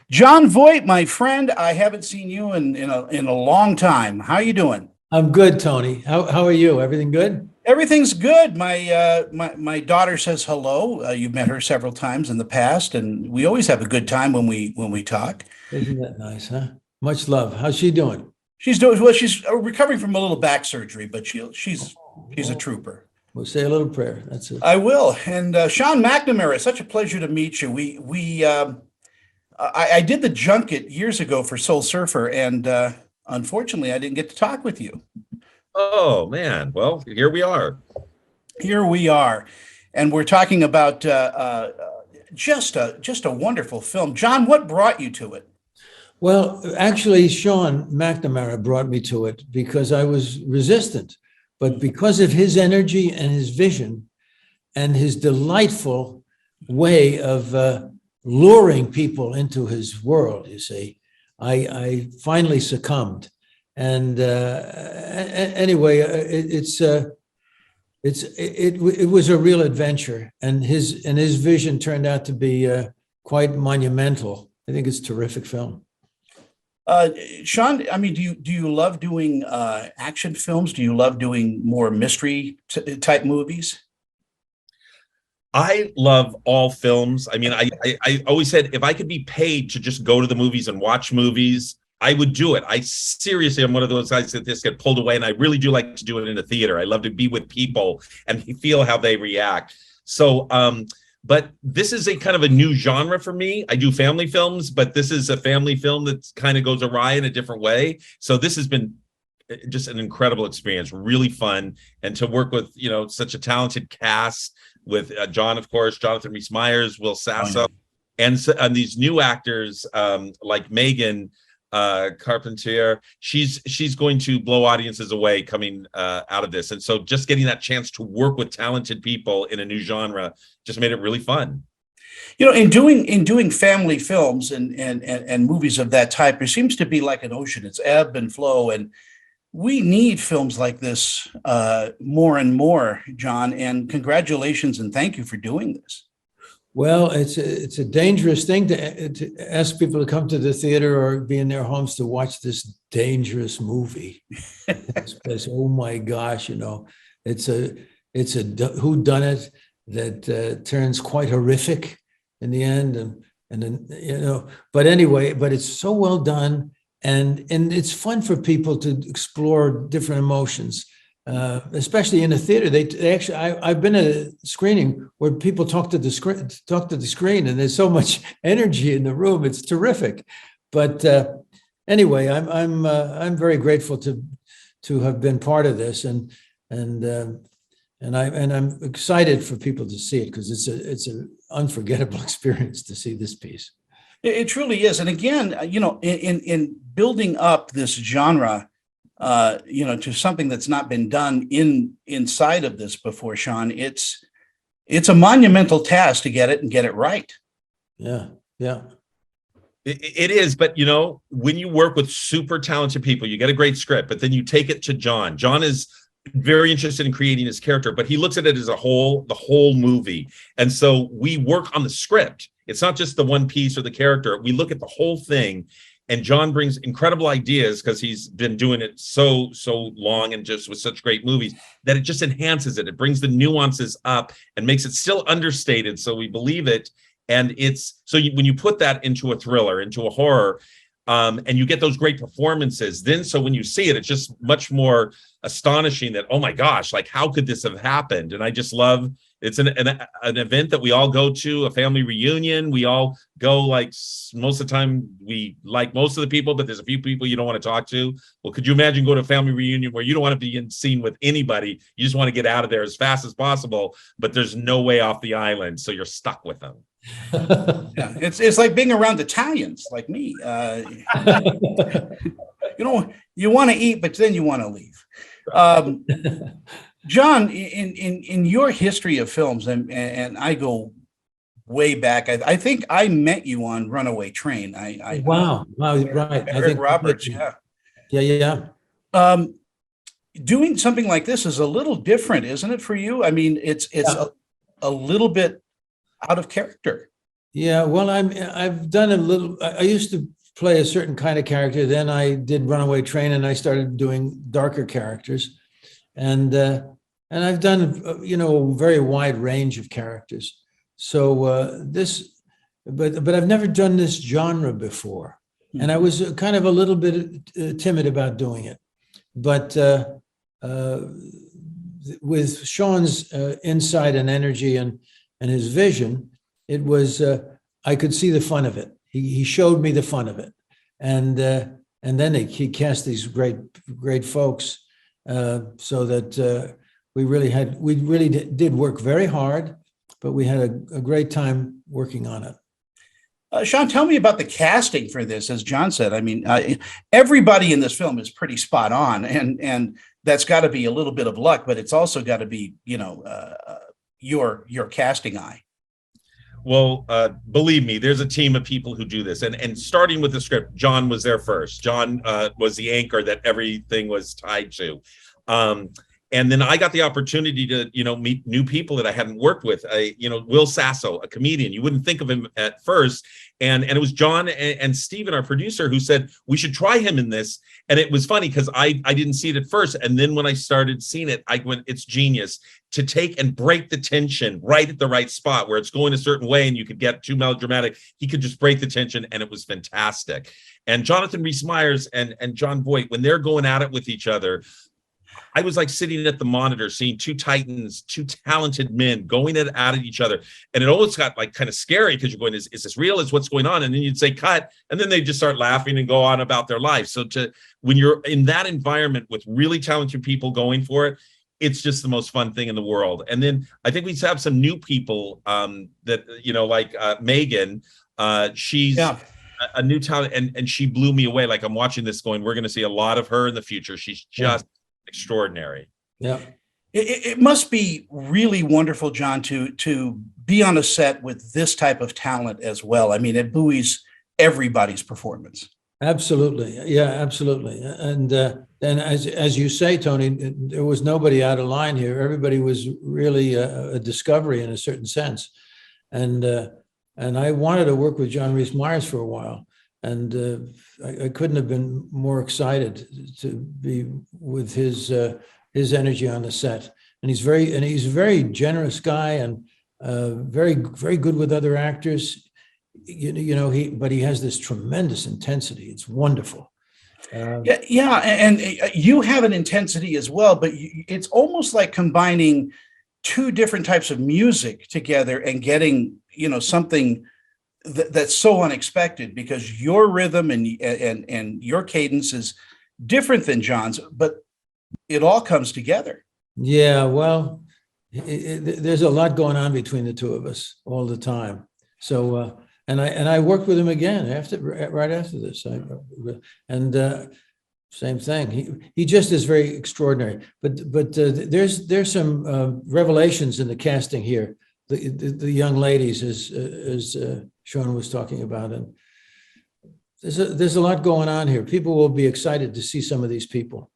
Jon Voight, my friend, I haven't seen you in a long time. How you doing? I'm good, Tony. How are you? Everything good? Everything's good. My daughter says hello. You've met her several times in the past, and we always have a good time when we talk. Isn't that nice, huh? Much love. How's she doing? She's doing well. She's recovering from a little back surgery, but she's a Oh, trooper. we'll say a little prayer. That's it. I will. And Sean McNamara, such a pleasure to meet you. I did the junket years ago for Soul Surfer, and unfortunately, I didn't get to talk with you. Oh man, well, here we are. Here we are, and we're talking about just a wonderful film. John, what brought you to it? Well, actually, Sean McNamara brought me to it because I was resistant, but because of his energy and his vision and his delightful way of luring people into his world, you see, I finally succumbed. And anyway, it was a real adventure, and his vision turned out to be quite monumental. I think it's a terrific film. Sean, I mean, do you love doing action films? Do you love doing more mystery type movies? I love all films. I mean, I always said if I could be paid to just go to the movies and watch movies, I would do it. I seriously am one of those guys that just get pulled away, and I really do like to do it in a theater. I love to be with people and feel how they react. So, but this is a kind of a new genre for me. I do family films, but this is a family film that kind of goes awry in a different way. So this has been just an incredible experience, really fun, and to work with such a talented cast with John, of course, Jonathan Rhys-Meyers, Will Sasso, and these new actors like Megan Carpentier. She's going to blow audiences away coming out of this, and so just getting that chance to work with talented people in a new genre just made it really fun. In doing family films and movies of that type, there seems to be like an ocean. It's ebb and flow, and we need films like this more and more, John. And congratulations and thank you for doing this. Well, it's a dangerous thing to ask people to come to the theater or be in their homes to watch this dangerous movie. Oh my gosh, it's a whodunit that turns quite horrific in the end, and then But anyway, but it's so well done, and it's fun for people to explore different emotions. Especially in a theater, they actually. I've been at a screening where people talk to the screen, and there's so much energy in the room. It's terrific. But anyway, I'm very grateful to have been part of this, and I'm excited for people to see it because it's an unforgettable experience to see this piece. It truly is. And again, in building up this genre, to something that's not been done inside of this before, Sean, it's a monumental task to get it and get it right. Yeah, yeah. It is, but when you work with super talented people, you get a great script, but then you take it to John. John is very interested in creating his character, but he looks at it as the whole movie. And so we work on the script. It's not just the one piece or the character. We look at the whole thing. And John brings incredible ideas because he's been doing it so long and just with such great movies that it just enhances it. It brings the nuances up and makes it still understated so we believe it. And it's when you put that into a thriller, into a horror, and you get those great performances, then so when you see it, it's just much more astonishing that, oh my gosh, like how could this have happened? And I just love it's an event that we all go to, a family reunion. We all go, like most of the time we like most of the people, but there's a few people you don't want to talk to. Well, could you imagine going to a family reunion where you don't want to be in scene with anybody? You just want to get out of there as fast as possible, but there's no way off the island, so you're stuck with them. Yeah, it's like being around Italians like me. You want to eat, but then you want to leave. John, in your history of films, and I go way back. I think I met you on Runaway Train. Wow, right. I Eric think Roberts, yeah. yeah. Doing something like this is a little different, isn't it, for you? I mean, it's Yeah. a little bit out of character. Yeah, well, I've done a little. I used to play a certain kind of character. Then I did Runaway Train, and I started doing darker characters, and I've done a very wide range of characters. So but I've never done this genre before, and I was kind of a little bit timid about doing it, but uh, with Sean's insight and energy and his vision, it was I could see the fun of it. He showed me the fun of it, and then he cast these great folks, so that we really did work very hard, but we had a great time working on it. Sean, tell me about the casting for this. As John said, I mean, everybody in this film is pretty spot on, and that's got to be a little bit of luck, but it's also got to be, your casting eye. Well, believe me, there's a team of people who do this, and starting with the script, Jon was there first. Jon was the anchor that everything was tied to. And then I got the opportunity to, meet new people that I hadn't worked with. Will Sasso, a comedian. You wouldn't think of him at first. And it was Jon and Steven, our producer, who said, we should try him in this. And it was funny because I didn't see it at first. And then when I started seeing it, I went, it's genius to take and break the tension right at the right spot where it's going a certain way and you could get too melodramatic. He could just break the tension, and it was fantastic. And Jonathan Rhys-Meyers and Jon Voight, when they're going at it with each other, I was like sitting at the monitor, seeing two titans, two talented men going at each other. And it almost got like kind of scary because you're going, is this real? Is what's going on? And then you'd say cut. And then they just start laughing and go on about their life. So when you're in that environment with really talented people going for it, it's just the most fun thing in the world. And then I think we have some new people like Megan. She's a new talent, and she blew me away. Like I'm watching this going, we're going to see a lot of her in the future. She's just extraordinary. Yeah. It must be really wonderful, John, to be on a set with this type of talent as well. I mean, it buoys everybody's performance. Absolutely. Yeah, absolutely. And as you say, Tony, there was nobody out of line here. Everybody was really a discovery in a certain sense. And I wanted to work with Jon Rhys-Meyers for a while. And I couldn't have been more excited to be with his energy on the set. And he's a very generous guy, and very, very good with other actors. But he has this tremendous intensity. It's wonderful. Yeah, and you have an intensity as well, but it's almost like combining two different types of music together and getting, something that's so unexpected, because your rhythm and your cadence is different than Jon's, but it all comes together. Yeah, well, there's a lot going on between the two of us all the time. So, and I worked with him again right after this, same thing. He just is very extraordinary. But there's some revelations in the casting here. The young ladies, as Sean was talking about, and there's a lot going on here. People will be excited to see some of these people.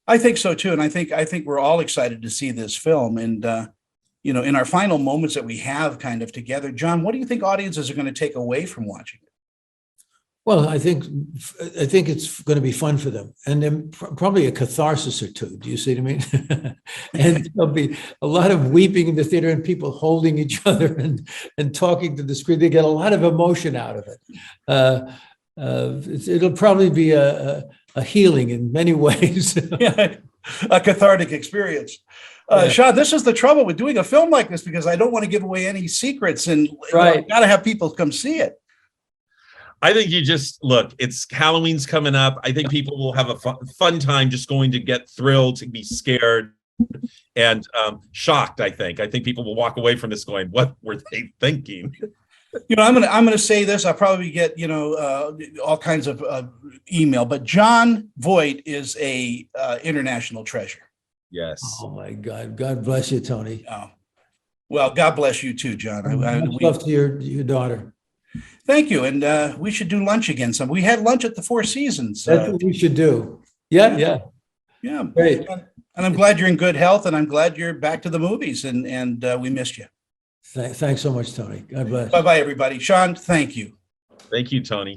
I think so too, and I think we're all excited to see this film. And in our final moments that we have kind of together, Jon, what do you think audiences are going to take away from watching it? Well, I think it's going to be fun for them, and then probably a catharsis or two. Do you see what I mean? And there'll be a lot of weeping in the theater, and people holding each other and talking to the screen. They get a lot of emotion out of it. It'll probably be a healing in many ways. Yeah, a cathartic experience. Sean, this is the trouble with doing a film like this, because I don't want to give away any secrets, and right. Got to have people come see it. I think you just look, it's Halloween's coming up. I think people will have a fun time just going to get thrilled, to be scared and shocked. I think people will walk away from this going, what were they thinking? I'm gonna say this. I'll probably get all kinds of email, but Jon Voight is a international treasure. Yes. Oh my God! God bless you, Tony. Oh, well, God bless you too, Jon. Much love to your daughter. Thank you, and we should do lunch again. We had lunch at the Four Seasons. That's what we should do. Yeah. Great. And I'm glad you're in good health, and I'm glad you're back to the movies. And we missed you. Thanks so much, Tony. God bless. Bye-bye, everybody. Sean, thank you. Thank you, Tony.